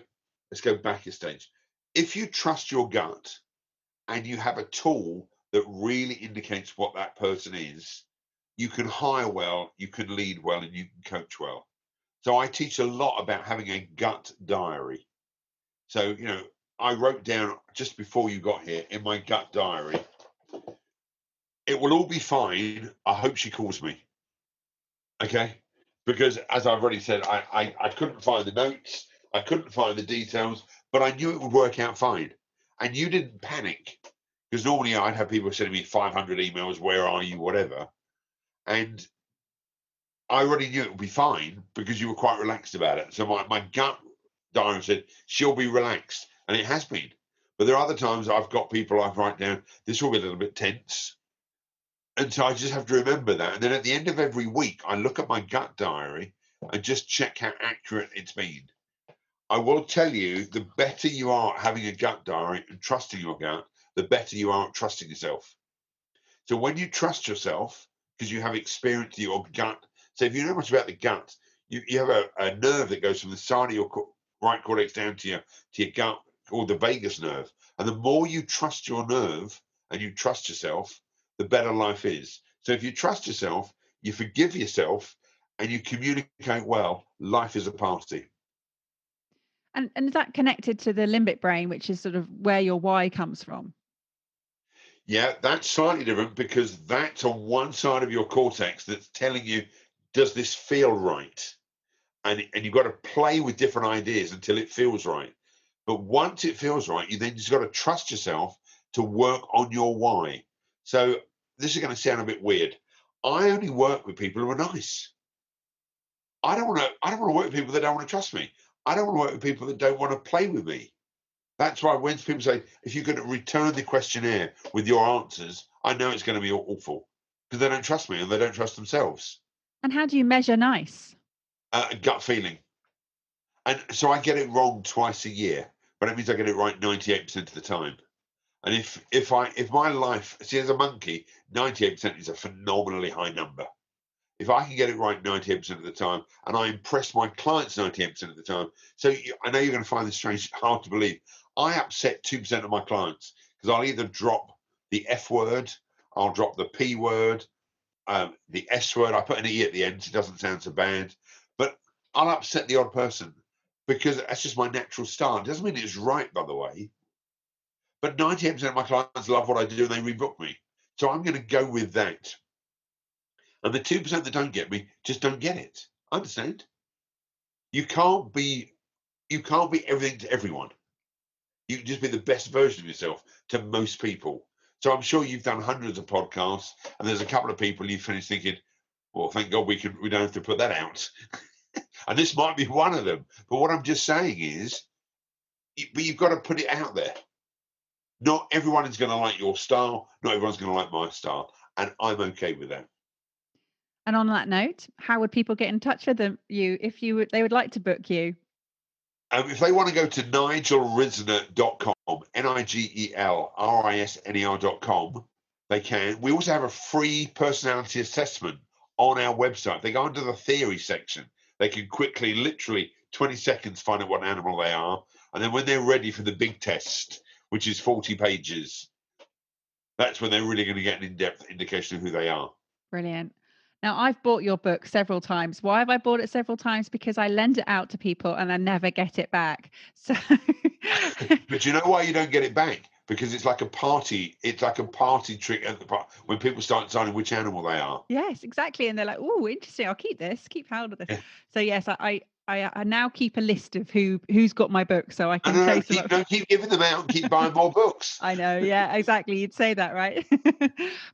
let's go back a stage. If you trust your gut and you have a tool that really indicates what that person is, you can hire well, you can lead well, and you can coach well. So I teach a lot about having a gut diary. So, I wrote down just before you got here in my gut diary, it will all be fine. I hope she calls me. Okay? Because as I've already said, I couldn't find the notes, I couldn't find the details, but I knew it would work out fine. And you didn't panic. Because normally I'd have people sending me 500 emails, where are you, whatever. And I already knew it would be fine because you were quite relaxed about it. So my gut diary said, she'll be relaxed. And it has been. But there are other times I've got people I write down, this will be a little bit tense. And so I just have to remember that. And then at the end of every week, I look at my gut diary and just check how accurate it's been. I will tell you, the better you are at having a gut diary and trusting your gut, the better you are at trusting yourself. So when you trust yourself, because you have experience of your gut, so if you know much about the gut, you have a nerve that goes from the side of your right cortex down to your gut, called the vagus nerve. And the more you trust your nerve and you trust yourself, the better life is. So if you trust yourself, you forgive yourself, and you communicate well, life is a party. And is that connected to the limbic brain, which is sort of where your why comes from? Yeah, that's slightly different because that's on one side of your cortex that's telling you, does this feel right? And you've got to play with different ideas until it feels right. But once it feels right, you then just got to trust yourself to work on your why. So this is going to sound a bit weird. I only work with people who are nice. I don't want to work with people that don't want to trust me. I don't want to work with people that don't want to play with me. That's why when people say, if you could return the questionnaire with your answers, I know it's going to be awful because they don't trust me and they don't trust themselves. And how do you measure nice? Gut feeling. And so I get it wrong twice a year, but it means I get it right 98% of the time. And if my life, see, as a monkey, 98% is a phenomenally high number. If I can get it right 98% of the time, and I impress my clients 98% of the time, so I know you're going to find this strange, hard to believe. I upset 2% of my clients because I'll either drop the F word, I'll drop the P word, the S word. I put an E at the end so it doesn't sound so bad. But I'll upset the odd person because that's just my natural style. It doesn't mean it's right, by the way. But 98% of my clients love what I do and they rebook me. So I'm going to go with that. And the 2% that don't get me just don't get it. Understand? You can't be everything to everyone. You can just be the best version of yourself to most people. So I'm sure you've done hundreds of podcasts, and there's a couple of people you finish thinking, well, thank God we don't have to put that out. And this might be one of them. But what I'm just saying is, but you've got to put it out there. Not everyone is going to like your style. Not everyone's going to like my style. And I'm okay with that. And on that note, how would people get in touch with you if they would like to book you? If they want to go to nigelrisner.com, NIGELRISNER.com, they can. We also have a free personality assessment on our website. If they go into the theory section, they can quickly, literally 20 seconds, find out what animal they are. And then when they're ready for the big test, which is 40 pages, that's when they're really going to get an in-depth indication of who they are. Brilliant. Now, I've bought your book several times. Why have I bought it several times? Because I lend it out to people and I never get it back. So, But you know why you don't get it back? Because it's like a party. It's like a party trick at the part when people start deciding which animal they are. yes, exactly. And they're like, "Oh, interesting. I'll keep hold of this." Yeah. So yes, I now keep a list of who's got my book, so I can chase them up. Keep giving them out and keep buying more books. I know, yeah, exactly. You'd say that, right?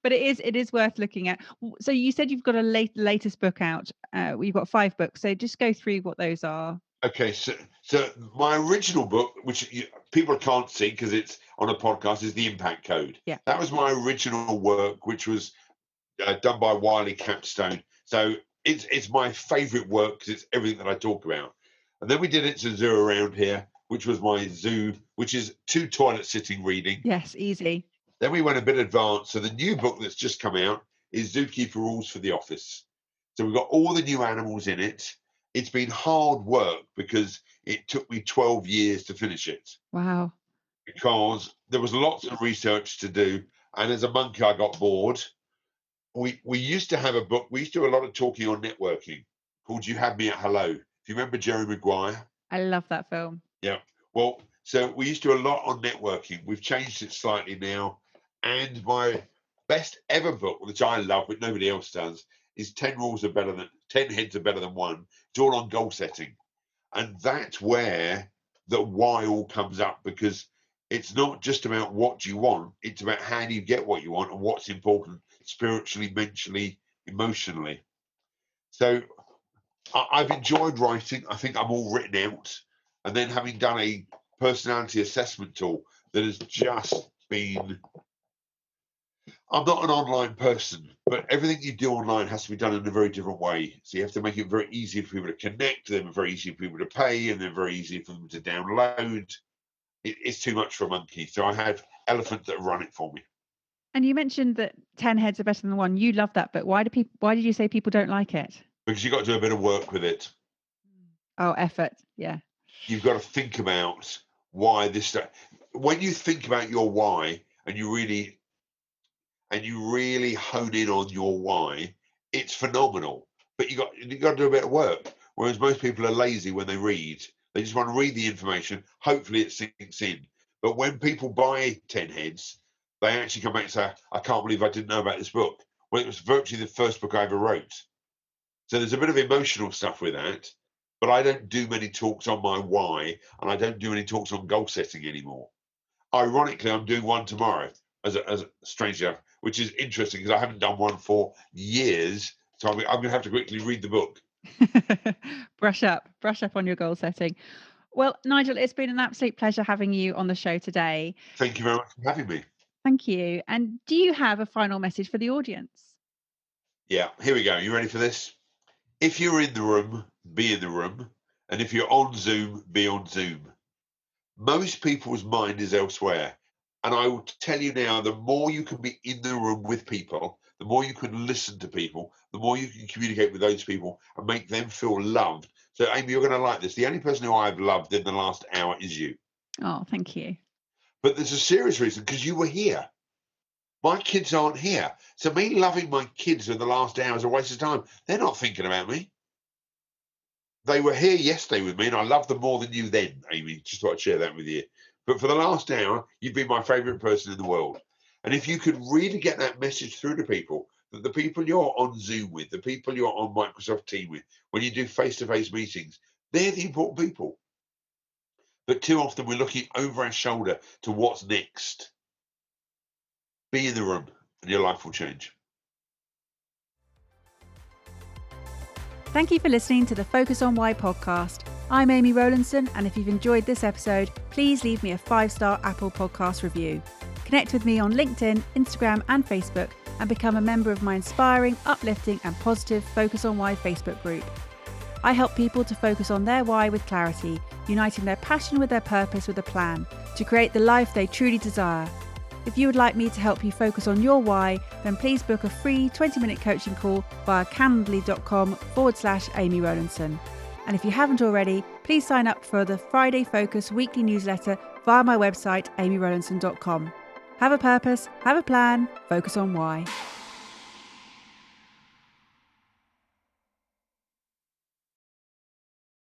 But it is worth looking at. So you said you've got a latest book out. You've got 5 books. So just go through what those are. Okay, so my original book, which people can't see because it's on a podcast, is The Impact Code. Yeah. That was my original work, which was done by Wiley Capstone. So it's my favourite work because it's everything that I talk about. And then we did It's a Zoo Around Here, which was my zoo, which is 2 toilet sitting reading. Yes, easy. Then we went a bit advanced. So the new book that's just come out is Zookeeper Rules for the Office. So we've got all the new animals in it. It's been hard work because it took me 12 years to finish it. Wow. Because there was lots of research to do. And as a monkey, I got bored. We used to have a book. We used to do a lot of talking on networking called You Had Me at Hello. If you remember Jerry Maguire. I love that film. Yeah. Well, so we used to do a lot on networking. We've changed it slightly now. And my best ever book, which I love, but nobody else does, is 10 heads are better than one. It's all on goal setting. And that's where the why all comes up, because it's not just about what you want, it's about how do you get what you want and what's important spiritually, mentally, emotionally. So I've enjoyed writing. I think I'm all written out. And then having done a personality assessment tool that has just been, I'm not an online person, but everything you do online has to be done in a very different way. So you have to make it very easy for people to connect, then very easy for people to pay, and then very easy for them to download. It's too much for a monkey. So I have elephants that run it for me. And you mentioned that 10 heads are better than one. You love that, but why did you say people don't like it? Because you've got to do a bit of work with it. Oh, effort. Yeah. You've got to think about why this stuff. When you think about your why and you really hone in on your why, it's phenomenal. But you got to do a bit of work. Whereas most people are lazy when they read. They just want to read the information. Hopefully it sinks in. But when people buy 10 heads, they actually come back and say, I can't believe I didn't know about this book. Well, it was virtually the first book I ever wrote. So there's a bit of emotional stuff with that. But I don't do many talks on my why, and I don't do any talks on goal setting anymore. Ironically, I'm doing one tomorrow as a stranger, which is interesting because I haven't done one for years. So I'm going to have to quickly read the book. Brush up on your goal setting. Well, Nigel, it's been an absolute pleasure having you on the show today. Thank you very much for having me. Thank you. And do you have a final message for the audience? Yeah, here we go. You ready for this? If you're in the room, be in the room. And if you're on Zoom, be on Zoom. Most people's mind is elsewhere. And I will tell you now, the more you can be in the room with people, the more you can listen to people, the more you can communicate with those people and make them feel loved. So, Amy, you're going to like this. The only person who I've loved in the last hour is you. Oh, thank you. But there's a serious reason, because you were here. My kids aren't here. So me loving my kids for the last hour is a waste of time. They're not thinking about me. They were here yesterday with me, and I loved them more than you then, Amy. Just thought I'd share that with you. But for the last hour, you've been my favourite person in the world. And if you could really get that message through to people, that the people you're on Zoom with, the people you're on Microsoft Teams with, when you do face-to-face meetings, they're the important people. But too often we're looking over our shoulder to what's next. Be in the room, and your life will change. Thank you for listening to the Focus on Why podcast. I'm Amy Rowlandson, and if you've enjoyed this episode, please leave me a 5-star Apple Podcast review. Connect with me on LinkedIn, Instagram and Facebook, and become a member of my inspiring, uplifting and positive Focus on Why Facebook group. I help people to focus on their why with clarity, uniting their passion with their purpose with a plan, to create the life they truly desire. If you would like me to help you focus on your why, then please book a free 20-minute coaching call via calendly.com/Amy Rowlandson. And if you haven't already, please sign up for the Friday Focus weekly newsletter via my website, amyrowlandson.com. Have a purpose, have a plan, focus on why.